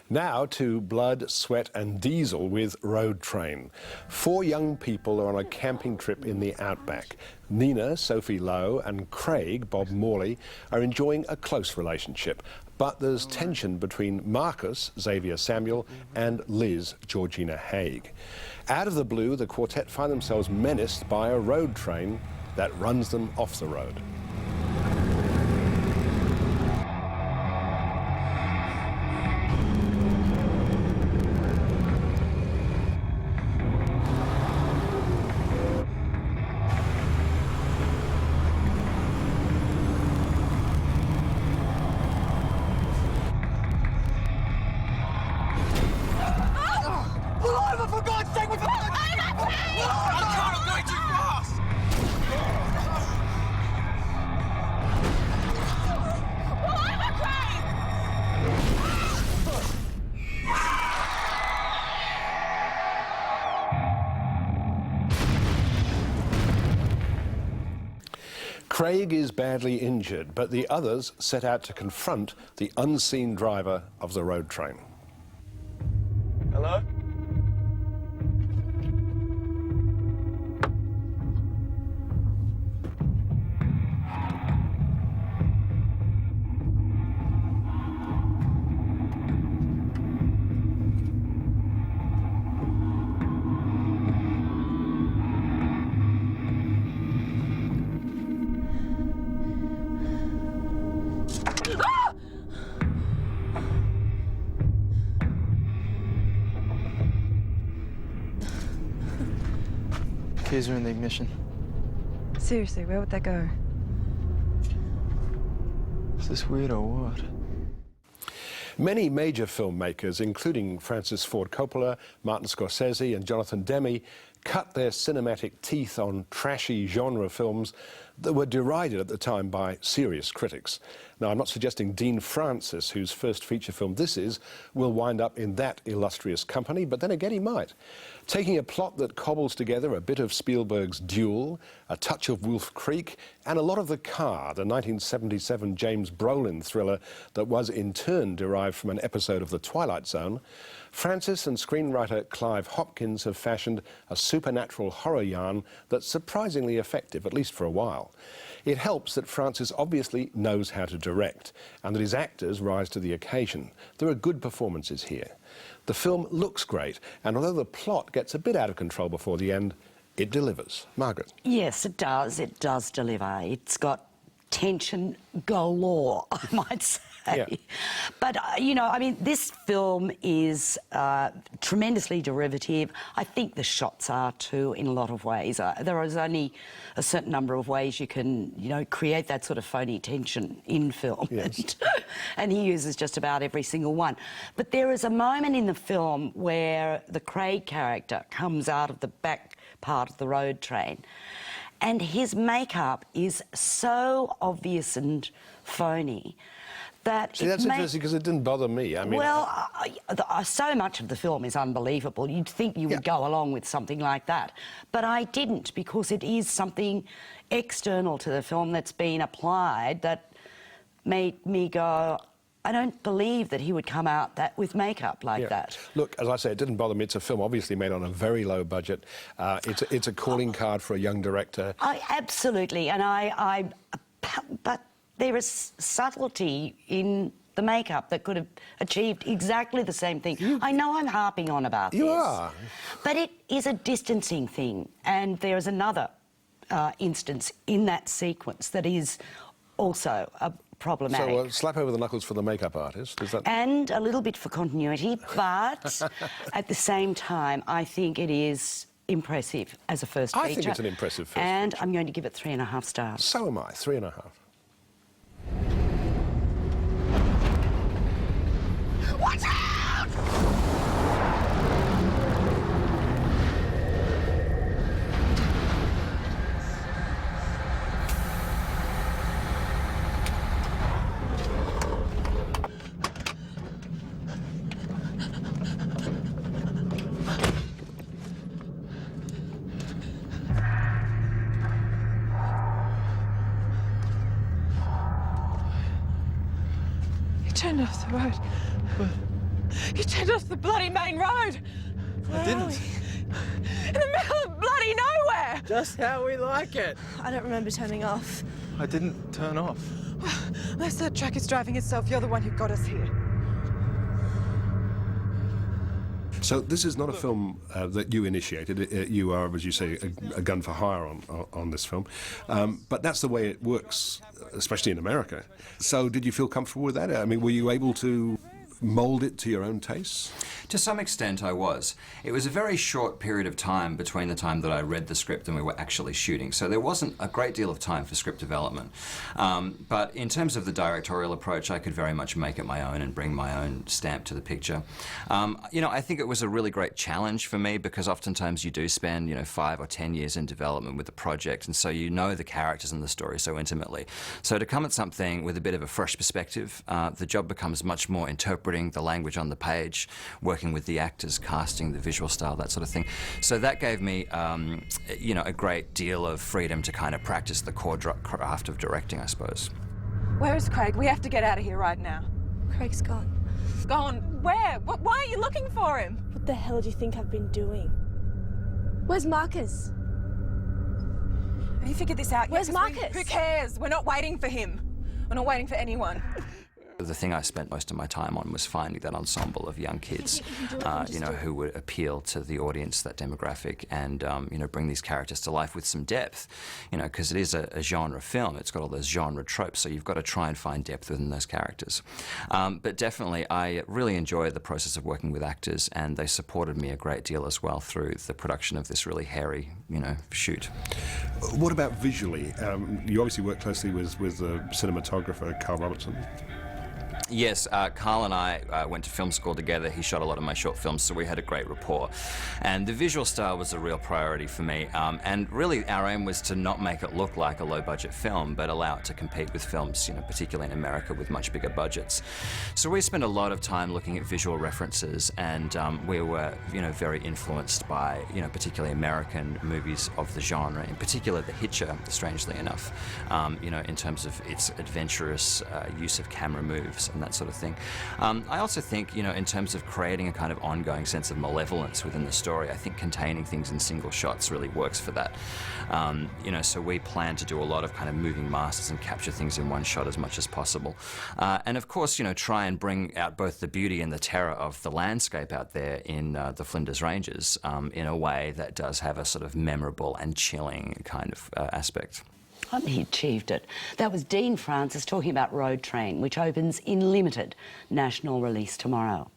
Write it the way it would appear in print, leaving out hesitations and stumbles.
Now to blood, sweat and diesel with Road Train. 4 young people are on a camping trip in the outback. Nina, Sophie Lowe and Craig, Bob Morley, are enjoying a close relationship. But there's tension between Marcus, Xavier Samuel, and Liz, Georgina Haig. Out of the blue, the quartet find themselves menaced by a road train that runs them off the road. Craig is badly injured, but the others set out to confront the unseen driver of the road train. Hello? Keys are in the ignition. Seriously, where would they go? Is this weird or what? Many major filmmakers, including Francis Ford Coppola, Martin Scorsese and Jonathan Demme, cut their cinematic teeth on trashy genre films that were derided at the time by serious critics. Now, I'm not suggesting Dean Francis, whose first feature film this is, will wind up in that illustrious company, but then again he might. Taking a plot that cobbles together a bit of Spielberg's Duel, a touch of Wolf Creek, and a lot of The Car, the 1977 James Brolin thriller that was in turn derived from an episode of The Twilight Zone, Francis and screenwriter Clive Hopkins have fashioned a supernatural horror yarn that's surprisingly effective, at least for a while. It helps that Francis obviously knows how to direct and that his actors rise to the occasion. There are good performances here. The film looks great, and although the plot gets a bit out of control before the end, it delivers. Margaret? Yes, it does. It does deliver. It's got tension galore, I might say. Yeah. But, you know, I mean, this film is tremendously derivative. I think the shots are too, in a lot of ways. There is only a certain number of ways you can, you know, create that sort of phony tension in film. Yes. And he uses just about every single one. But there is a moment in the film where the Craig character comes out of the back part of the road train, and his makeup is so obvious and phony that... See, that's interesting because it didn't bother me. I mean... Well, so much of the film is unbelievable. You'd think you would go along with something like that. But I didn't, because it is something external to the film that's been applied that made me go, I don't believe that he would come out with makeup like that. Look, as I say, it didn't bother me. It's a film obviously made on a very low budget. It's a calling card for a young director. Absolutely, and but there is subtlety in the makeup that could have achieved exactly the same thing. I know I'm harping on about this. You are. But it is a distancing thing, and there is another instance in that sequence that is also problematic. So slap over the knuckles for the makeup artist, is that... And a little bit for continuity, but at the same time, I think it is impressive as a first feature. I think it's an impressive first And feature. I'm going to give it 3.5 stars. So am I, 3.5. Watch out! You turned off the road. You turned off the bloody main road. I didn't. In the middle of bloody nowhere. Just how we like it. I don't remember turning off. I didn't turn off. Unless that truck is driving itself, you're the one who got us here. So this is not a film that you initiated. You are, as you say, a gun for hire on this film. But that's the way it works, especially in America. So did you feel comfortable with that? I mean, were you able to mould it to your own tastes? To some extent I was. It was a very short period of time between the time that I read the script and we were actually shooting, so there wasn't a great deal of time for script development. But in terms of the directorial approach, I could very much make it my own and bring my own stamp to the picture. You know, I think it was a really great challenge for me because oftentimes you do spend, you know, 5 or 10 years in development with the project, and so you know the characters and the story so intimately. So to come at something with a bit of a fresh perspective, the job becomes much more interpretive, the language on the page, working with the actors, casting, the visual style, that sort of thing. So that gave me, you know, a great deal of freedom to kind of practice the core craft of directing, I suppose. Where is Craig? We have to get out of here right now. Craig's gone. Gone? Where? Why are you looking for him? What the hell do you think I've been doing? Where's Marcus? Have you figured this out yet? Where's 'Cause Marcus? Who cares? We're not waiting for him. We're not waiting for anyone. The thing I spent most of my time on was finding that ensemble of young kids, you know, who would appeal to the audience, that demographic, and, you know, bring these characters to life with some depth, you know, because it is a genre film. It's got all those genre tropes, so you've got to try and find depth within those characters. But definitely, I really enjoyed the process of working with actors, and they supported me a great deal as well through the production of this really hairy, you know, shoot. What about visually? You obviously work closely with the cinematographer, Carl Robertson. Yes, Carl and I went to film school together. He shot a lot of my short films, so we had a great rapport. And the visual style was a real priority for me. And really, our aim was to not make it look like a low-budget film, but allow it to compete with films, you know, particularly in America with much bigger budgets. So we spent a lot of time looking at visual references, and we were, you know, very influenced by, you know, particularly American movies of the genre, in particular The Hitcher, strangely enough, you know, in terms of its adventurous use of camera moves and that sort of thing. I also think, you know, in terms of creating a kind of ongoing sense of malevolence within the story, I think containing things in single shots really works for that. You know, so we plan to do a lot of kind of moving masters and capture things in one shot as much as possible. And of course, you know, try and bring out both the beauty and the terror of the landscape out there in the Flinders Ranges in a way that does have a sort of memorable and chilling kind of aspect. I think he achieved it. That was Dean Francis talking about Road Train, which opens in limited national release tomorrow.